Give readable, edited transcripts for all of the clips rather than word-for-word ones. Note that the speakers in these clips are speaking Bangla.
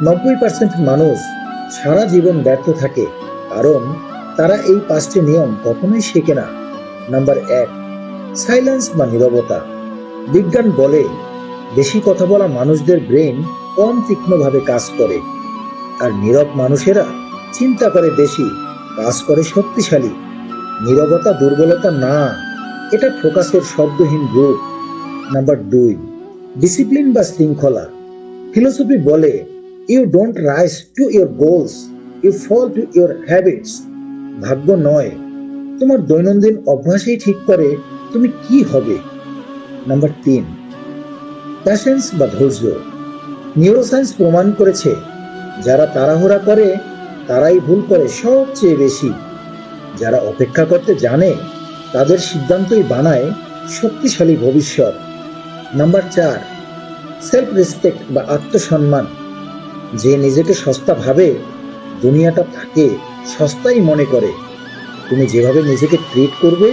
90% মানুষ সারা জীবন ব্যর্থ থাকে, কারণ তারা এই 5টি নিয়ম কখনোই শেখে না। নাম্বার 1, সাইলেন্স বা নীরবতা। বিজ্ঞান বলে বেশি কথা বলা মানুষদের ব্রেন কম তীক্ষ্ণভাবে কাজ করে, আর নীরব মানুষেরা চিন্তা করে বেশি, কাজ করে শক্তিশালী। নীরবতা দুর্বলতা না, এটা ফোকাসের শব্দহীন রূপ। নাম্বার 2, ডিসিপ্লিন বা শৃঙ্খলা। ফিলোসফি বলে you don't rise to your goals, you fall to your habits. ভাগ্য নয়, তোমার দৈনন্দিন অভ্যাসই ঠিক করে তুমি কি হবে। নাম্বার 3, প্যাশেন্স বা ধৈর্য। নিউরোসায়েন্স প্রমাণ করেছে যারা তাড়াহুড়া করে তারাই ভুল করে সবচেয়ে বেশি। যারা অপেক্ষা করতে জানে তাদের সিদ্ধান্তই বানায় শক্তিশালী ভবিষ্যৎ। নাম্বার 4, সেলফ রেসপেক্ট বা আত্মসম্মান। যে নিজেকে সস্তা ভাবে দুনিয়াটা তাকে সস্তাই মনে করে। তুমি যেভাবে নিজেকে ট্রিট করবে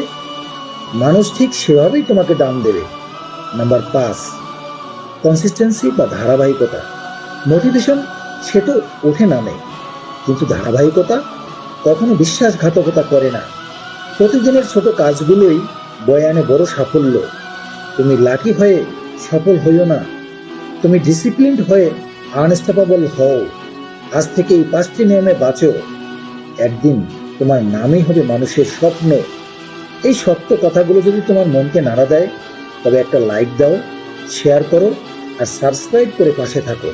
মানুষ ঠিক সেভাবেই তোমাকে দাম দেবে। নাম্বার 5, কনসিস্টেন্সি বা ধারাবাহিকতা। মোটিভেশন সে তো ওঠে নামে, কিন্তু ধারাবাহিকতা কখনো বিশ্বাসঘাতকতা করে না। প্রতিদিনের ছোট কাজগুলোই বয়ে আনে বড় সাফল্য। তুমি লাকি হয়ে সফল হইও না, তুমি ডিসিপ্লিনড হয়ে আনস্টপেবল হও। আজ থেকে এই 5টি নিয়মে বাঁচো, একদিন তোমার নামই হবে মানুষের স্বপ্ন। এই সত্য কথাগুলো যদি তোমার মনকে নাড়া দেয়, তবে একটা লাইক দাও, শেয়ার করো আর সাবস্ক্রাইব করে পাশে থাকো।